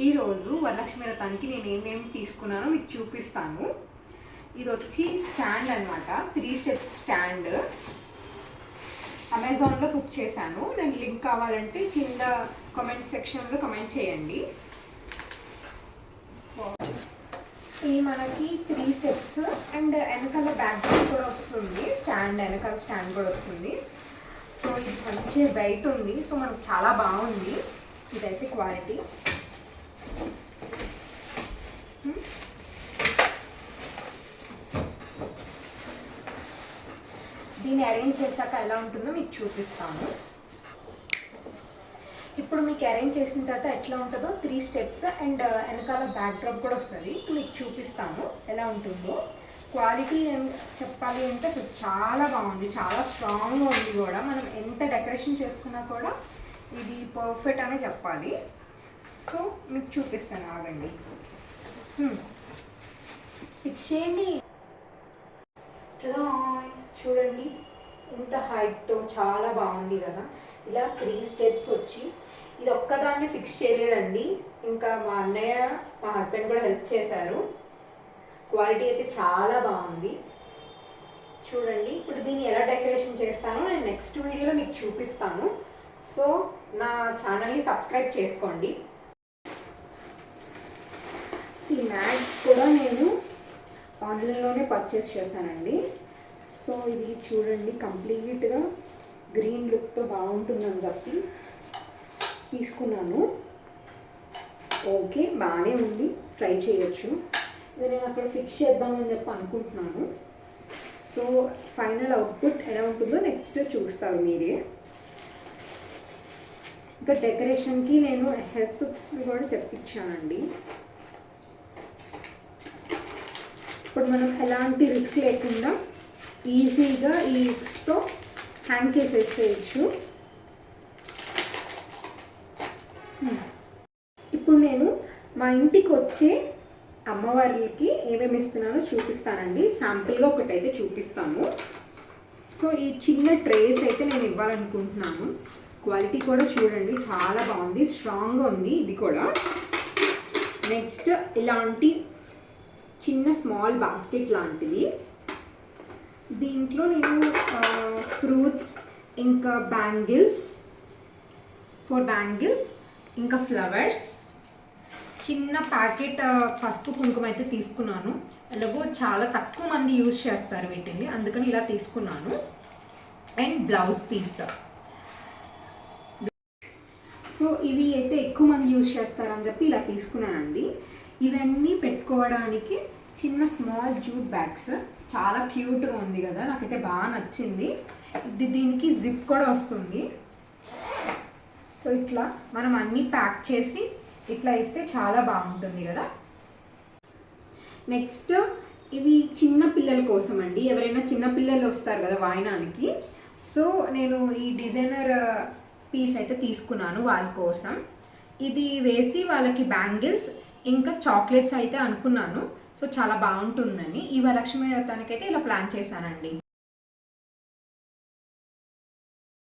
ఈరోజు వరలక్ష్మి వ్రతానికి నేను ఏమేమి తీసుకున్నానో మీకు చూపిస్తాను. ఇది వచ్చి స్టాండ్ అనమాట, 3 స్టెప్స్ స్టాండ్. అమెజాన్లో బుక్ చేశాను. నేను లింక్ కావాలంటే కింద కామెంట్ సెక్షన్లో కామెంట్ చేయండి. ఇది మనకి 3 స్టెప్స్ అండ్ వెనకాల బ్యాక్ కూడా వస్తుంది. వెనకాల స్టాండ్ కూడా వస్తుంది. సో ఇది మంచి వెయిట్ ఉంది. సో మనకు చాలా బాగుంది ఇదైతే క్వాలిటీ. దీన్ని అరేంజ్ చేశాక ఎలా ఉంటుందో మీకు చూపిస్తాను. ఇప్పుడు మీకు అరేంజ్ చేసిన తర్వాత ఎట్లా ఉంటుందో 3 స్టెప్స్ అండ్ వెనకాల బ్యాక్ డ్రాప్ కూడా వస్తుంది. మీకు చూపిస్తాను ఎలా ఉంటుందో. క్వాలిటీ చెప్పాలి అంటే అసలు చాలా బాగుంది, చాలా స్ట్రాంగ్గా ఉంది కూడా. మనం ఎంత డెకరేషన్ చేసుకున్నా కూడా ఇది పర్ఫెక్ట్ అనే చెప్పాలి. సో మీకు చూపిస్తాను, ఆగండి. ఫిక్స్ చేయండి. చూడండి ఎంత హైట్తో చాలా బాగుంది కదా. ఇలా 3 స్టెప్స్ వచ్చి ఇది ఒక్కదాన్ని ఫిక్స్ చేయలేదండి, ఇంకా మా అన్నయ్య మా హస్బెండ్ కూడా హెల్ప్ చేశారు. క్వాలిటీ అయితే చాలా బాగుంది. చూడండి ఇప్పుడు దీన్ని ఎలా డెకరేషన్ చేస్తానో నేను నెక్స్ట్ వీడియోలో మీకు చూపిస్తాను. సో నా ఛానల్ని సబ్స్క్రైబ్ చేసుకోండి. ఈ మ్యాట్ కూడా నేను ఆన్లైన్లోనే పర్చేస్ చేశానండి. సో ఇది చూడండి కంప్లీట్గా గ్రీన్ లుక్తో బాగుంటుందని చెప్పి తీసుకున్నాను. ఓకే, బాగానే ఉంది, ట్రై చేయొచ్చు. ఇది నేను అక్కడ ఫిక్స్ చేద్దామని చెప్పి అనుకుంటున్నాను. సో ఫైనల్ అవుట్పుట్ ఎలా ఉంటుందో నెక్స్ట్ చూస్తారు మీరే. ఇంకా డెకరేషన్కి నేను హెస్స్ కూడా చెప్పించానండి. ఇప్పుడు మనం ఎలాంటి రిస్క్ లేకుండా ఈజీగా ఈ హుక్స్తో హ్యాంగ్ చేసేసేయచ్చు. ఇప్పుడు నేను మా ఇంటికి వచ్చే అమ్మవారికి ఏమేమి ఇస్తున్నానో చూపిస్తానండి. శాంపుల్గా ఒకటైతే చూపిస్తాను. సో ఈ చిన్న ట్రేస్ అయితే నేను ఇవ్వాలనుకుంటున్నాను. క్వాలిటీ కూడా చూడండి చాలా బాగుంది, స్ట్రాంగ్గా ఉంది ఇది కూడా. నెక్స్ట్ ఇలాంటి చిన్న స్మాల్ బాస్కెట్ లాంటిది. దీంట్లో నేను ఫ్రూట్స్ ఇంకా బ్యాంగిల్స్, 4 బ్యాంగిల్స్ ఇంకా ఫ్లవర్స్, చిన్న ప్యాకెట్ పసుపు కుంకుమ అయితే తీసుకున్నాను. ఎలాగో చాలా తక్కువ మంది యూజ్ చేస్తారు వీటిని, అందుకని ఇలా తీసుకున్నాను. And blouse piece. సో ఇవి అయితే ఎక్కువ మంది యూజ్ చేస్తారని చెప్పి ఇలా తీసుకున్నానండి. ఇవన్నీ పెట్టుకోవడానికి చిన్న స్మాల్ జూట్ బ్యాగ్స్. చాలా క్యూట్గా ఉంది కదా, నాకైతే బాగా నచ్చింది. దీనికి జిప్ కూడా వస్తుంది. సో ఇట్లా మనం అన్నీ ప్యాక్ చేసి ఇట్లా ఇస్తే చాలా బాగుంటుంది కదా. నెక్స్ట్ ఇవి చిన్న పిల్లల కోసం అండి. ఎవరైనా చిన్న పిల్లలు వస్తారు కదా వాయినానికి. సో నేను ఈ డిజైనర్ పీస్ అయితే తీసుకున్నాను వాళ్ళ కోసం. ఇది వేసి వాళ్ళకి బ్యాంగిల్స్ ఇంకా చాక్లెట్స్ అయితే అనుకున్నాను. సో చాలా బాగుంటుందని ఈ వరలక్ష్మి వ్రతానికి అయితే ఇలా ప్లాన్ చేశానండి.